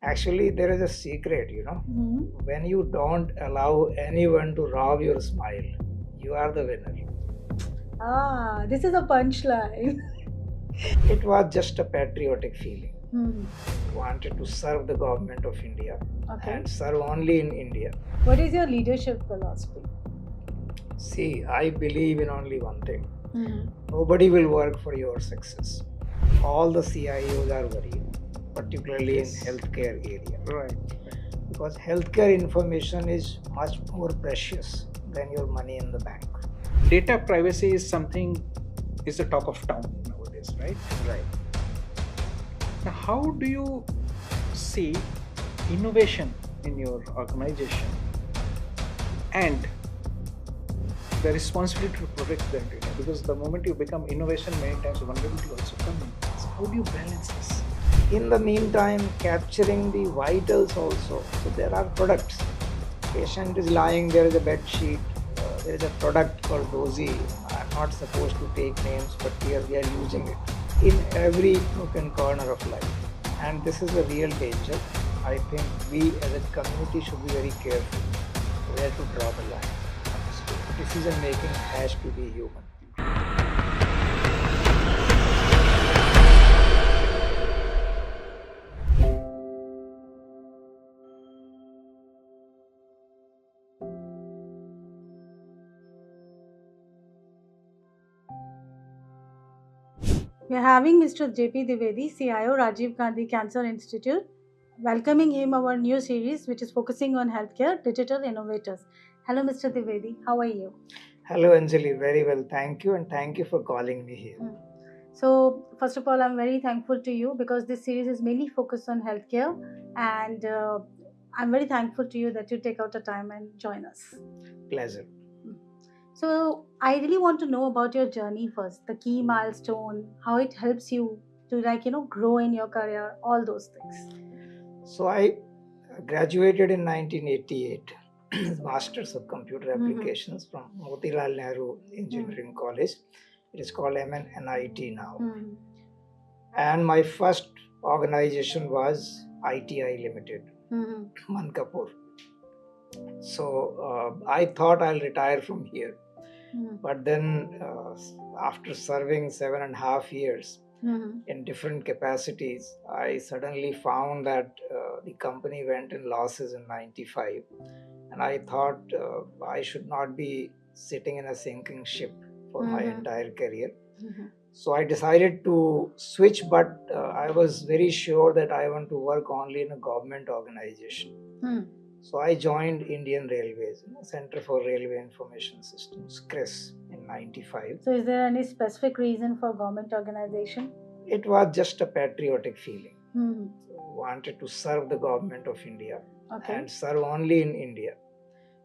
Actually, there is a secret, Hmm. When you don't allow anyone to rob your smile, you are the winner. This is a punchline. It was just a patriotic feeling. Hmm. Wanted to serve the government of India Okay. and serve only in India. What is your leadership philosophy? See, I believe in only one thing. Hmm. Nobody will work for your success. All the CIOs are worried, particularly in Yes. healthcare area. Right. Because healthcare information is much more precious than your money in the bank. Data privacy is something is the talk of town nowadays, right? Right. Now, how do you see innovation in your organization and the responsibility to protect that data? Because the moment you become innovation, many times vulnerability also comes in. So how do you balance this? In the meantime, capturing the vitals also. So there are products. Patient is lying, there is a bed sheet. There is a product called Dozy. I'm not supposed to take names, but here we are using it in every nook and corner of life. And this is a real danger. I think we as a community should be very careful where to draw the line. So decision making has to be human. We are having Mr. JP Dwivedi, CIO, Rajiv Gandhi Cancer Institute, welcoming him our new series which is focusing on healthcare digital innovators. Hello, Mr. Dwivedi. How are you? Hello, Anjali. Very well. Thank you. And thank you for calling me here. Hmm. So, first of all, I'm very thankful to you because this series is mainly focused on healthcare, and I'm very thankful to you that you take out the time and join us. Pleasure. So, I really want to know about your journey first, the key milestone, how it helps you to grow in your career, all those things. So I graduated in 1988, Masters of Computer Mhm. Applications from Motilal Nehru Engineering College. It is called MNIT now. Mhm. And my first organization was ITI Limited, Mhm. Mankapur. So I thought I'll retire from here. Mhm. But then, after serving 7.5 years Mhm. in different capacities, I suddenly found that the company went in losses in 95. And I thought I should not be sitting in a sinking ship for my Mhm. entire career. Mhm. So I decided to switch, but I was very sure that I want to work only in a government organization. Mhm. So I joined Indian Railways, Center for Railway Information Systems, CRIS, in 95. So, is there any specific reason for government organization? It was just a patriotic feeling. Mhm. Wanted to serve the government of India Okay. and serve only in India.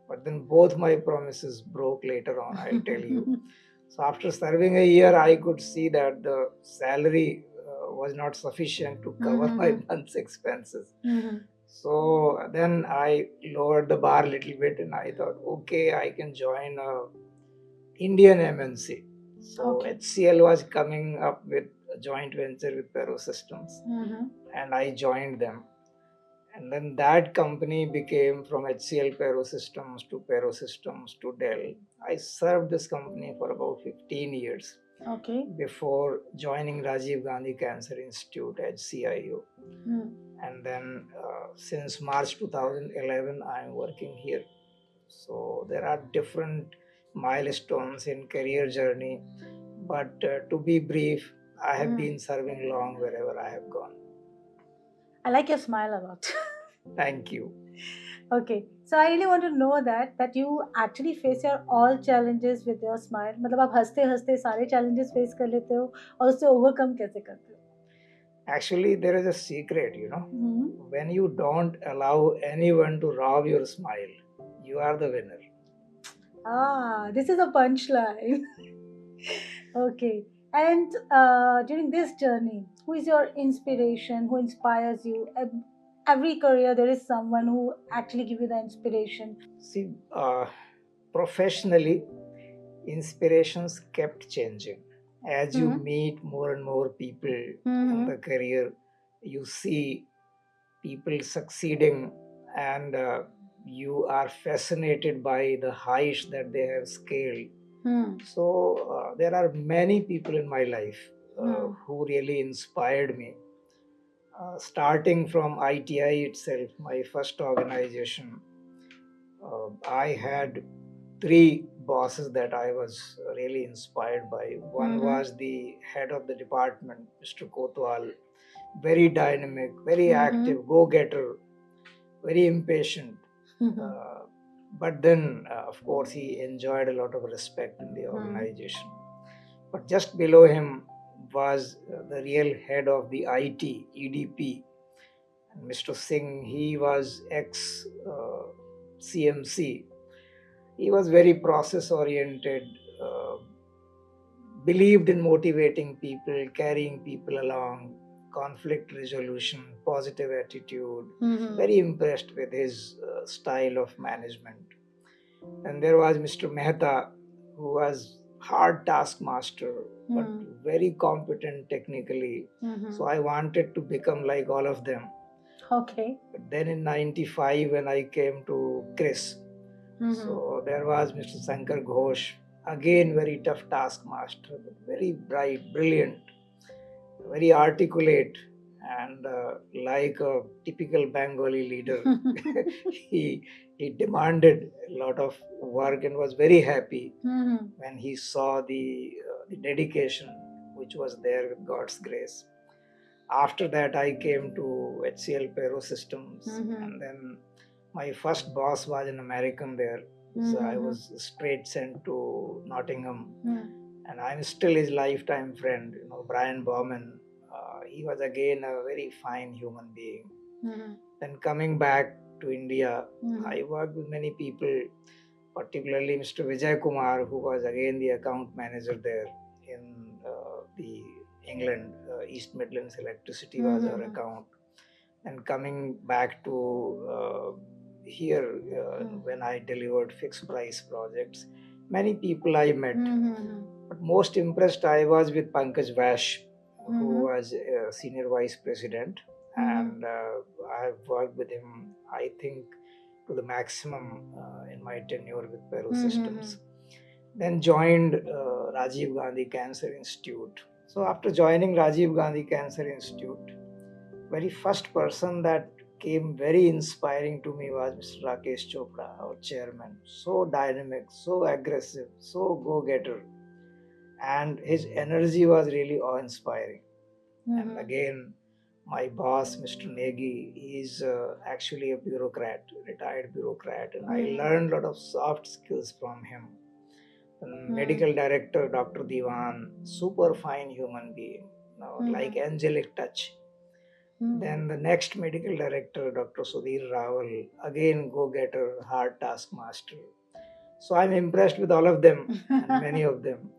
But then both my promises broke later on, I'll tell you. So after serving a year, I could see that the salary was not sufficient to cover my month's expenses. Mhm. So then I lowered the bar a little bit and I thought, okay, I can join a Indian MNC. So Okay. HCL was coming up with a joint venture with Pero Systems, Mhm. and I joined them. And then that company became from HCL Pero Systems to Dell. I served this company for about 15 years Okay. before joining Rajiv Gandhi Cancer Institute as CIO. Mm. And then since March 2011, I am working here. So there are different milestones in career journey, but to be brief, I have been serving long wherever I have gone. I like your smile a lot. Thank you. Okay, so I really want to know that you actually face your all challenges with your smile. मतलब आप हंसते हंसते सारे challenges face कर लेते हो और उससे overcome कैसे करते हो? Actually, there is a secret, Hmm. When you don't allow anyone to rob your smile, you are the winner. This is a punchline. Okay, and during this journey, who is your inspiration? Who inspires you? Every career, there is someone who actually give you the inspiration. See, professionally, inspirations kept changing. As you Hmm. meet more and more people in Hmm. the career, you see people succeeding, and you are fascinated by the heights that they have scaled. So there are many people in my life who really inspired me. Starting from ITI itself, my first organization, I had three bosses that I was really inspired by. One was the head of the department, Mr. Kotwal, very dynamic, very active, go getter, very impatient. Uh, but then, of course, he enjoyed a lot of respect in the organization. But just below him was the real head of the IT, EDP, Mr. Singh. He was ex CMC. He was very process oriented, uh, believed in motivating people, carrying people along, conflict resolution, positive attitude. Very impressed with his style of management. And there was Mr. Mehta, who was hard taskmaster, but very competent technically. So I wanted to become like all of them. Okay. But then in 95, when I came to Chris, so there was Mr. Shankar Ghosh, again very tough taskmaster, but very bright, brilliant, very articulate, and like a typical Bengali leader, he he demanded a lot of work and was very happy when he saw the dedication which was there with God's grace. After that, I came to HCL Payroll Systems, and then my first boss was an American there. So I was straight sent to Nottingham, and I'm still his lifetime friend. Brian Bowman. He was again a very fine human being. Then coming back to India, I worked with many people, particularly Mr. Vijay Kumar, who was again the account manager there in the England. East Midlands Electricity was our account. And coming back to here, when I delivered fixed price projects, many people I met. But most impressed I was with Pankaj Vash, who was senior vice president, and I have worked with him, I think, to the maximum in my tenure with Payroll Systems. Then joined Rajiv Gandhi Cancer Institute. So after joining Rajiv Gandhi Cancer Institute, very first person that came very inspiring to me was Mr. Rakesh Chopra, our chairman. So dynamic, so aggressive, so go-getter, and his energy was really awe-inspiring. And again, my boss, Mr. Negi, is actually a bureaucrat, retired bureaucrat, and I learned a lot of soft skills from him. Medical director, Dr. Diwan, super fine human being, like angelic touch. Then the next medical director, Dr. Sudhir Rawal, again go-getter, hard taskmaster. So I'm impressed with all of them and many of them.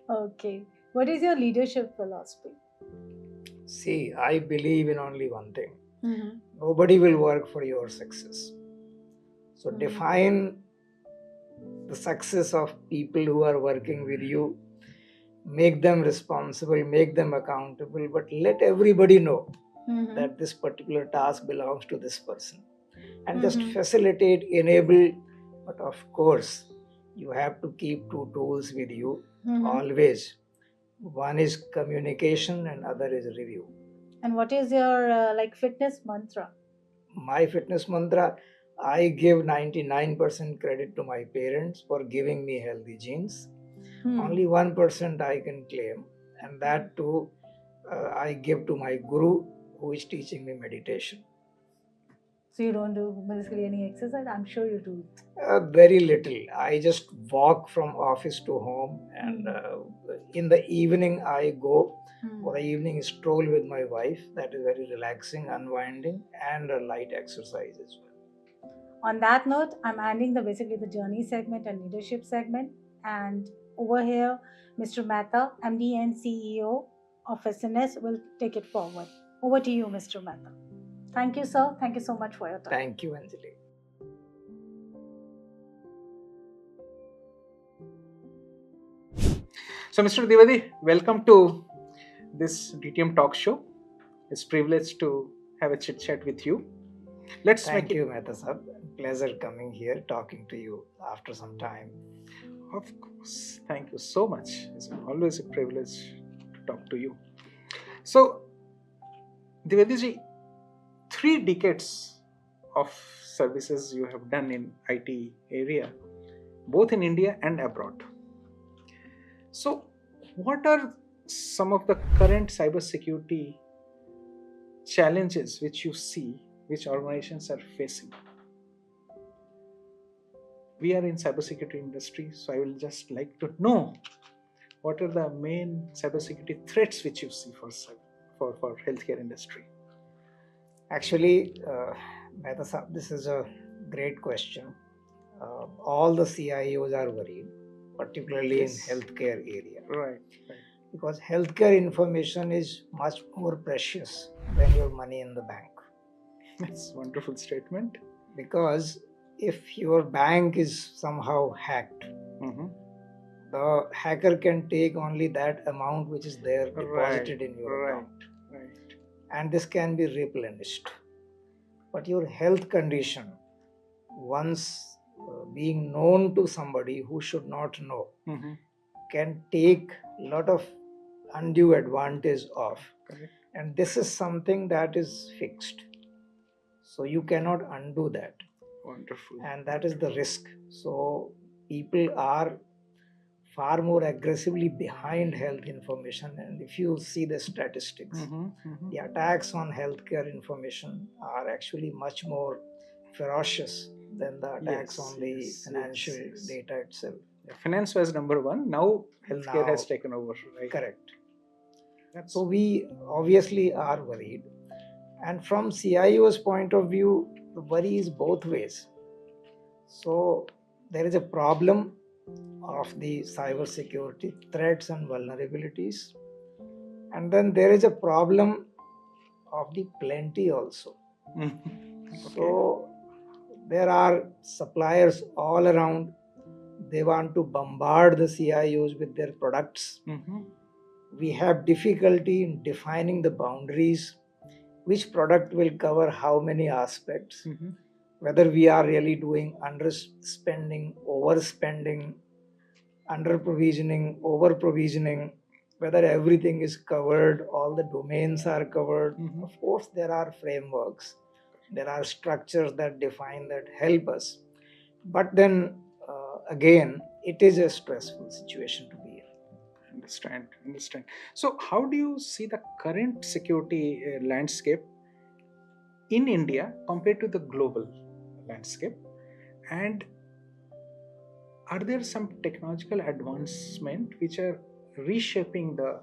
Okay. What is your leadership philosophy? See, I believe in only one thing. Nobody will work for your success. So define the success of people who are working with you, make them responsible, make them accountable, but let everybody know that this particular task belongs to this person, and just facilitate, enable. But of course, you have to keep two tools with you always. One is communication and other is review. And what is your fitness mantra? My fitness mantra, I give 99% credit to my parents for giving me healthy genes. Only 1% I can claim, and that too I give to my guru who is teaching me meditation. So you don't do basically any exercise? I'm sure you do. Very little. I just walk from office to home, and in the evening I go for an evening stroll with my wife. That is very relaxing, unwinding, and a light exercise as well. On that note, I'm ending basically the journey segment and leadership segment. And over here, Mr. Mehta, MD and CEO of SNS, will take it forward. Over to you, Mr. Mehta. Thank you, sir. Thank you so much for your time. Thank you, Anjali. So, Mr. Dwivedi, welcome to this DTM talk show. It's a privilege to have a chit chat with you. Let's make Thank it. you, Mehta sir. Pleasure coming here, talking to you after some time. Of course. Thank you so much. It's always a privilege to talk to you. So, Divyaji, 3 decades of services you have done in IT area, both in India and abroad. So, what are some of the current cybersecurity challenges which you see which organizations are facing? We are in cybersecurity industry, so I will just like to know what are the main cybersecurity threats which you see for healthcare industry. Actually, Mehta sir, this is a great question. All the CIOs are worried, particularly in Yes. healthcare area, Right. because healthcare information is much more precious than your money in the bank. That's a wonderful statement. Because if your bank is somehow hacked, Mm-hmm. the hacker can take only that amount which is there Right. deposited in your Right. account, Right. and this can be replenished. But your health condition, once being known to somebody who should not know, Mm-hmm. can take a lot of undue advantage of. Correct. And this is something that is fixed, so you cannot undo that, Wonderful. and that is the risk. So people are far more aggressively behind health information, and if you see the statistics, Mm-hmm. Mm-hmm. the attacks on healthcare information are actually much more ferocious than the attacks Yes, on the yes, financial yes, yes. data itself. Finance was number one. Now healthcare has Now, taken over. Right. correct. That's So we obviously are worried, and from CIO's point of view, the worry is both ways. So there is a problem of the cybersecurity threats and vulnerabilities, and then there is a problem of the plenty also. okay. So there are suppliers all around. They want to bombard the CIOs with their products. Mm-hmm. We have difficulty in defining the boundaries, which product will cover how many aspects, Mm-hmm. whether we are really doing underspending, overspending, under provisioning, over provisioning, whether everything is covered, all the domains are covered. Mm-hmm. Of course, there are frameworks, there are structures that define, that help us. But then again, it is a stressful situation to be in. Understand. So, how do you see the current security landscape in India compared to the global landscape? And are there some technological advancement which are reshaping the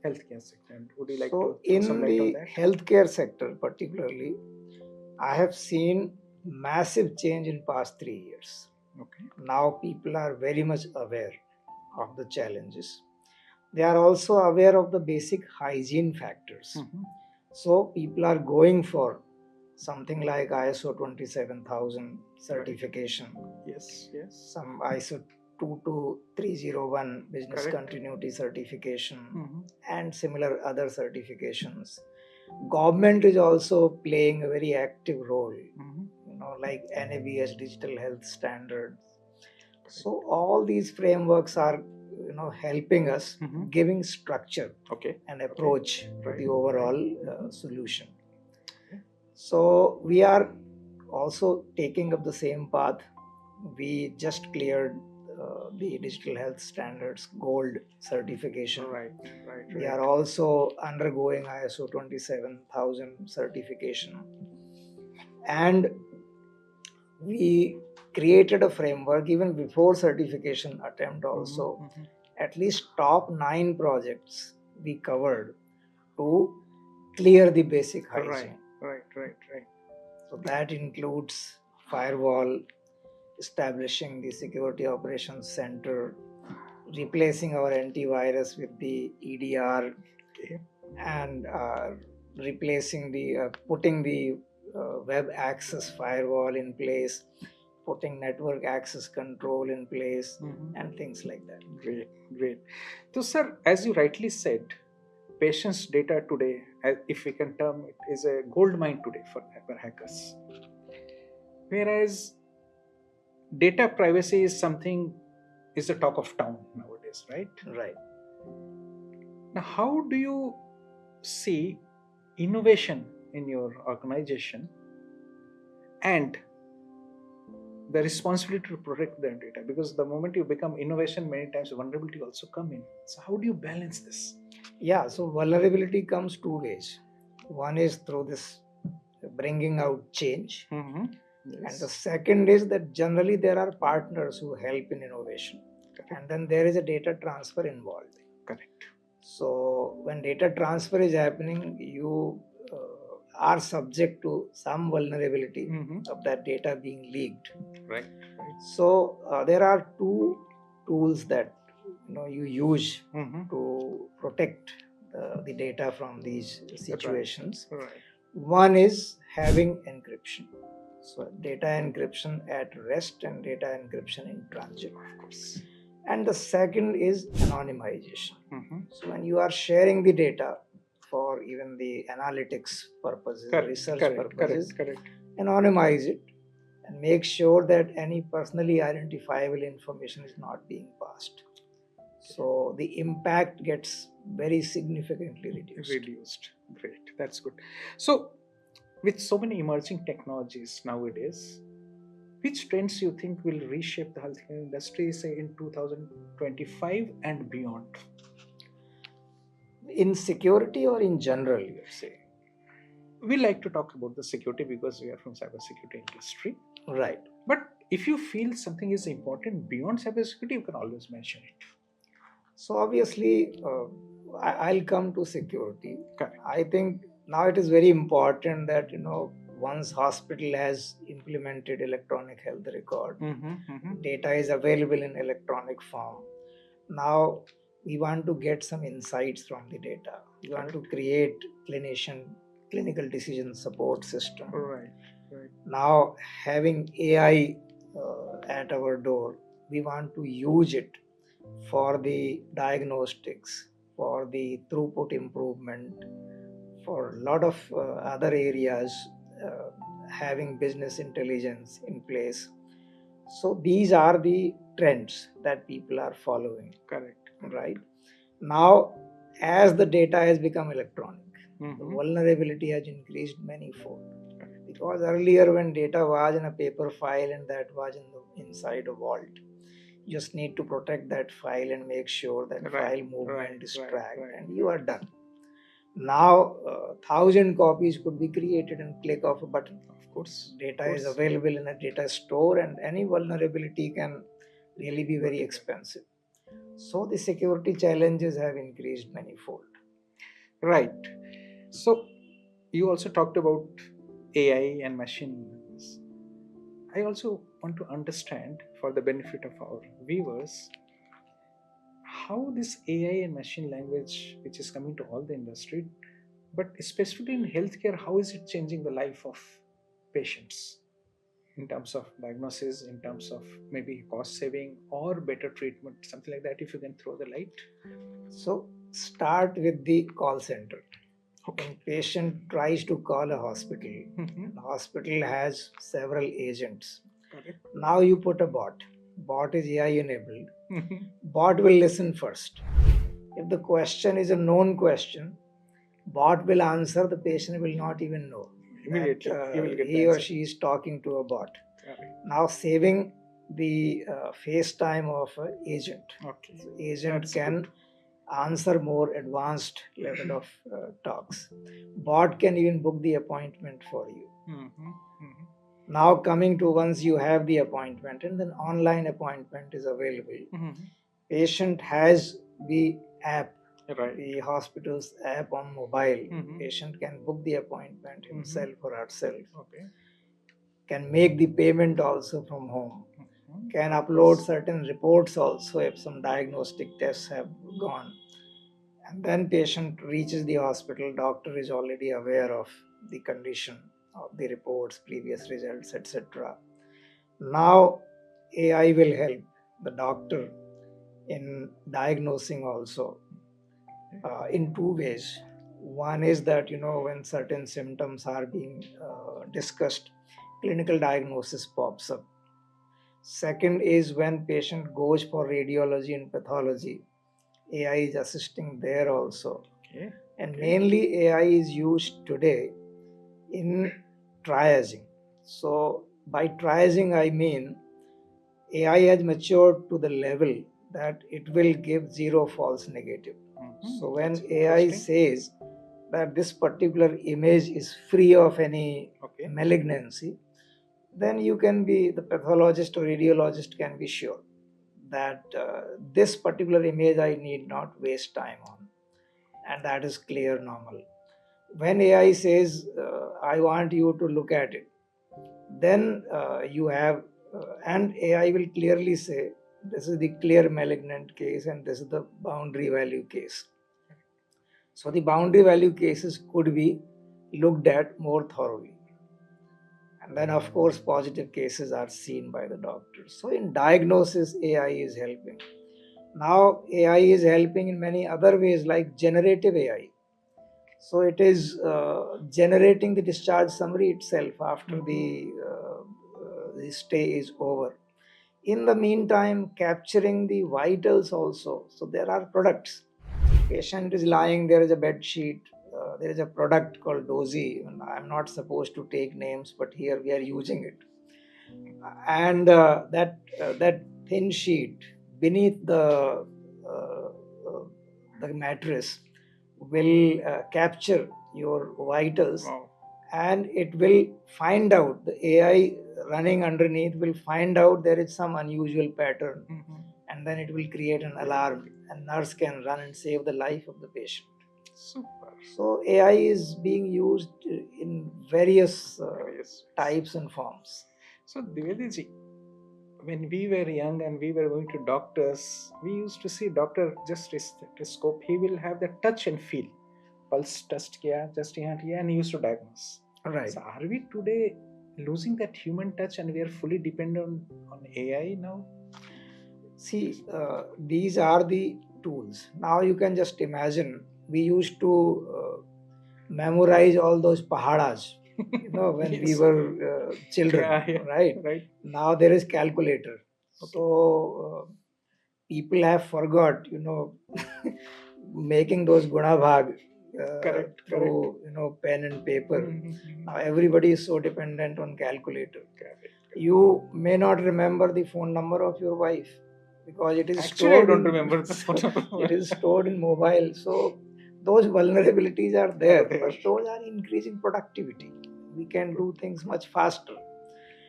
healthcare sector? And would you like So, to throw some in light on the that? healthcare sector, particularly, I have seen massive change in past 3 years. Okay. Now people are very much aware of the challenges. They are also aware of the basic hygiene factors. Mm-hmm. So people are going for something like ISO 27000 certification, Yes. some ISO 22301 business Correct. continuity certification, Mm-hmm. and similar other certifications. Government is also playing a very active role, Mm-hmm. like NABS digital health standards. So all these frameworks are helping us, Mm-hmm. giving structure Okay. and approach to Right. the overall Right. solution. Okay. So we are also taking up the same path. We just cleared the digital health standards gold certification. Right. We are also undergoing ISO 27000 certification, and we created a framework even before certification attempt also. Mm-hmm. At least top 9 projects we covered to clear the basic hygiene. Right. So that includes firewall, establishing the security operations center, replacing our antivirus with the EDR, Okay. and replacing putting the web access firewall in place, putting network access control in place, and things like that. Great. So, sir, as you rightly said, patients' data today if we can term it, is a gold mine today for hackers. Whereas data privacy is something is the talk of town nowadays, right? Right. Now, how do you see innovation in your organization and the responsibility to protect their data? Because the moment you become innovation, many times vulnerability also come in. So how do you balance this? Yeah, so vulnerability comes two ways. One is through this bringing out change, Mm-hmm. and the Yes. second is that generally there are partners who help in innovation, and then there is a data transfer involved. Correct. So when data transfer is happening, you are subject to some vulnerability Mm-hmm. of that data being leaked. Right. So there are two tools that you use Mm-hmm. to protect the data from these situations. Right. One is having encryption. So data encryption at rest and data encryption in transit. Of course. And the second is anonymization. Mm-hmm. So when you are sharing the data for even the analytics purposes, research purposes, Correct. anonymize it and make sure that any personally identifiable information is not being passed. So the impact gets very significantly reduced. Great. That's good. So, with so many emerging technologies nowadays, which trends you think will reshape the healthcare industry, say in 2025 and beyond? In security or in general, you say? We like to talk about the security because we are from cybersecurity industry. Right. But if you feel something is important beyond cybersecurity, you can always mention it. So obviously, I'll come to security. Correct. I think now it is very important that once hospital has implemented electronic health record, data is available in electronic form. Now we want to get some insights from the data. We want to create clinical decision support system. Right. Now having AI at our door, we want to use it for the diagnostics, for the throughput improvement, for a lot of other areas, uh, having business intelligence in place. So these are the trends that people are following. Correct. Right. Now, as the data has become electronic, the vulnerability has increased manifold. Because earlier when data was in a paper file and that was inside a vault, you just need to protect that file and make sure that file movement is tracked and you are done. Now 1,000 copies could be created and click of a button. Of course, data is available in a data store and any vulnerability can really be very expensive. So the security challenges have increased manifold. Right. So you also talked about AI and machine learning. I also want to understand, for the benefit of our viewers, how this AI and machine language, which is coming to all the industry, but specifically in healthcare, how is it changing the life of patients in terms of diagnosis, in terms of maybe cost saving or better treatment, something like that, if you can throw the light? So start with the call center. When patient tries to call a hospital, the hospital has several agents. Now you put a bot. Bot is AI enabled. Bot will listen first. If the question is a known question, bot will answer. The patient will not even know Immediately, that he or she is talking to a bot. Now saving the face time of an agent. So agent can answer more advanced level of talks. Bot can even book the appointment for you. Now coming to once you have the appointment and then online appointment is available. Patient has the app, the hospital's app on mobile. Patient can book the appointment himself or herself. Can make the payment also from home. Can upload certain reports also if some diagnostic tests have gone. And then patient reaches the hospital, doctor is already aware of the condition of the reports, previous results, etc. Now AI will help the doctor in diagnosing also in two ways. One is that, when certain symptoms are being discussed, clinical diagnosis pops up. Second is when patient goes for radiology and pathology, AI is assisting there also. Okay. And Okay. mainly AI is used today in triaging. So by triaging, I mean AI has matured to the level that it will give zero false negative. So when That's AI interesting. says that this particular image is free of any Okay. malignancy, then you can be, the pathologist or radiologist can be sure that this particular image I need not waste time on, and that is clear normal. When AI says, I want you to look at it, then you have, and AI will clearly say, this is the clear malignant case and this is the boundary value case. So the boundary value cases could be looked at more thoroughly. And then, of course, positive cases are seen by the doctors. So in diagnosis, AI is helping. Now, AI is helping in many other ways, like generative AI. So it is generating the discharge summary itself after the stay is over. In the meantime, capturing the vitals also. So there are products. Patient is lying, there is a bed sheet. There is a product called Dozy. I'm not supposed to take names, but here we are using it. And that thin sheet beneath uh, the mattress will capture your vitals. Wow. And it will find out, the AI running underneath will find out there is some unusual pattern, and then it will create an alarm, and nurse can run and save the life of the patient. Super. So AI is being used in various Various types and forms. So, Dwivedaji, when we were young and we were going to doctors, we used to see doctor just stethoscope. He will have the touch and feel, pulse test kiya, just here, and he used to diagnose. Right. So, are we today losing that human touch and we are fully dependent on AI now? See, these are the tools. Now you can just imagine, we used to memorize all those pahadas, when we Yes. were children, Yeah, right? right. Now there is calculator. Okay. So people have forgot, making those guna bhag Correct, through, pen and paper. Mhm. Now everybody is so dependent on calculator. Correct. You may not remember the phone number of your wife because it is Actually, I stored don't in remember the phone number. it is stored in mobile. So those vulnerabilities are there, Are there. but those are increasing productivity. We can do things much faster.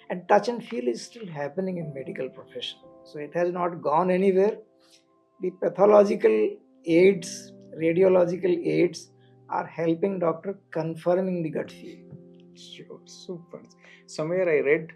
And touch and feel is still happening in medical profession. So it has not gone anywhere. The pathological aids, radiological aids are helping doctor confirming the gut feel. Sure, super. Somewhere I read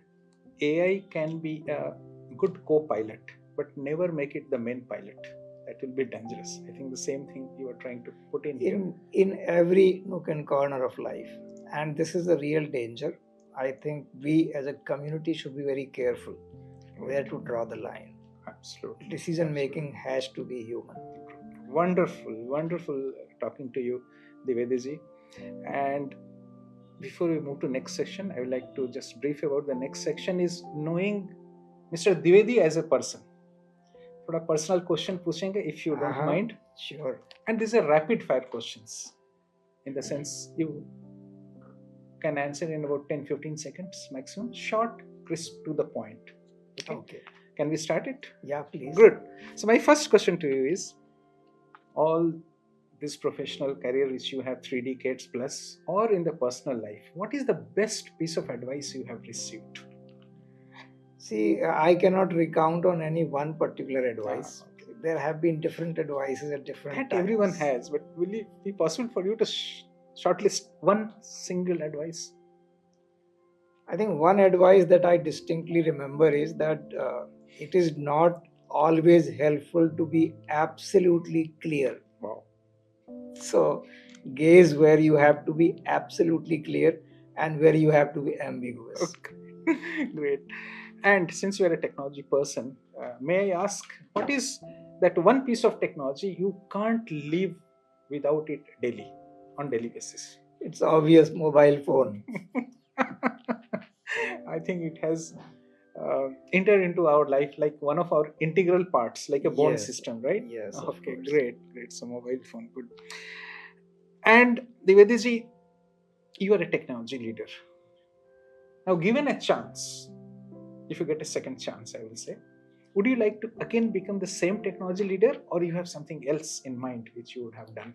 AI can be a good co pilot, but never make it the main pilot. That will be dangerous. I think the same thing you are trying to put in here. In every nook and corner of life, and this is the real danger. I think we as a community should be very careful where to draw the line. Absolutely. Decision making has to be human. Wonderful, wonderful talking to you, Divediji. And before we move to next section, I would like to just brief about the next section is knowing Mr. Dwivedi as a person. थोड़ा personal question पूछेंगे if you don't mind. Sure. And these are rapid fire questions in the sense you can answer in about 10-15 seconds maximum, short, crisp, to the point. Okay. Can we start it? Yeah, please. Good. So my first question to you is, all this professional career which you have 3 decades plus, or in the personal life, what is the best piece of advice you have received? See, I cannot recount on any one particular advice. Okay. There have been different advices at different That times. everyone has, but will it be possible for you to shortlist one single advice? I think one advice that I distinctly remember is that it is not always helpful to be absolutely clear. Wow. So, gaze where you have to be absolutely clear and where you have to be ambiguous. Okay. Great. And since you are a technology person, may I ask, what is that one piece of technology you can't live without it daily? on daily basis? It's obvious, mobile phone. I think it has entered into our life like one of our integral parts, like a bone Yes, system, right? yes, of Okay, course. great, great. So mobile phone, good. And Divyaji, you are a technology leader. Now, given a chance, if you get a second chance, I will say, would you like to again become the same technology leader, or you have something else in mind which you would have done?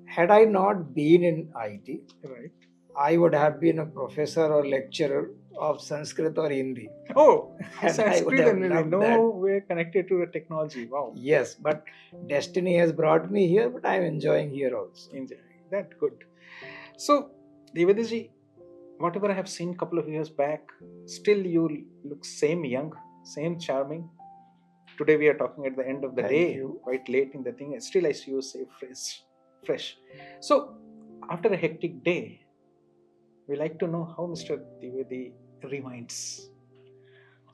Had I not been in IT, Right. I would have been a professor or lecturer of Sanskrit or Hindi. Oh, And I would Sanskrit have and Hindi, loved no that. way connected to the technology. Wow. Yes, but destiny has brought me here, but I'm enjoying here also. Enjoying that, good. So, Devadaji, whatever I have seen couple of years back, still you look same young, same charming. Today we are talking at the end of the Thank day, you. quite late in the thing. Still I see you say fresh. So, after a hectic day, we like to know how Mr. Divedi rewinds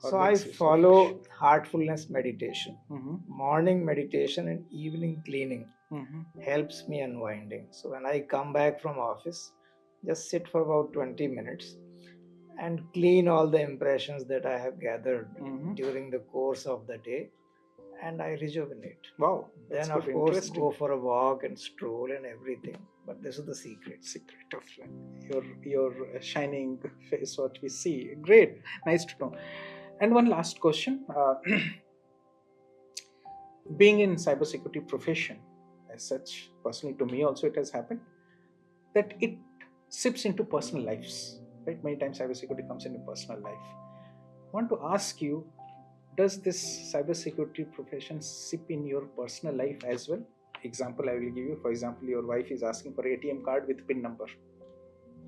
or So I makes you so fresh. follow heartfulness meditation. Mm-hmm. Morning meditation and evening cleaning Mm-hmm. helps me unwinding. So when I come back from office, just sit for about 20 minutes and clean all the impressions that I have gathered Mm-hmm. during the course of the day, and I rejuvenate. Wow, that's Then, good. of course, Interesting. go for a walk and stroll and everything. But this is the secret. Secret of your shining face, what we see. Great, nice to know. And one last question: being in cybersecurity profession, as such, personally to me also it has happened that it sips into personal lives. Right, many times cybersecurity comes into personal life. I want to ask you: does this cybersecurity profession sip in your personal life as well? Example I will give you. For example, your wife is asking for ATM card with PIN number,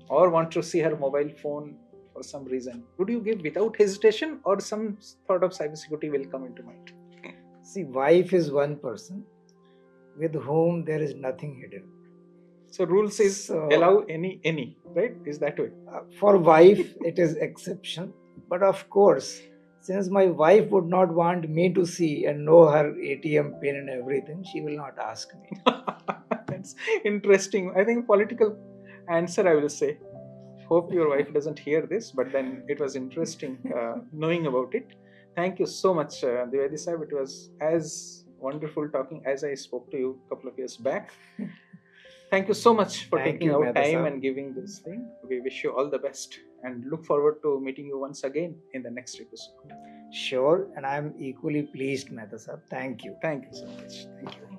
or want to see her mobile phone for some reason. Would you give without hesitation, or some thought of cybersecurity will come into mind? See, wife is one person with whom there is nothing hidden. So rules is So, allow any, right? Is that way? for wife, it is exception. But of course, since my wife would not want me to see and know her ATM pin and everything, she will not ask me. That's interesting. I think political answer I will say. Hope your wife doesn't hear this, but then it was interesting knowing about it. Thank you so much, Dwivedi Sahib. It was as wonderful talking as I spoke to you a couple of years back. Thank you so much for Thank taking you, out Mehta time Sahib. and giving this thing. We wish you all the best and look forward to meeting you once again in the next episode. Sure, and I am equally pleased, Mehta Sahib. Thank you. Thank you so much. Thank you.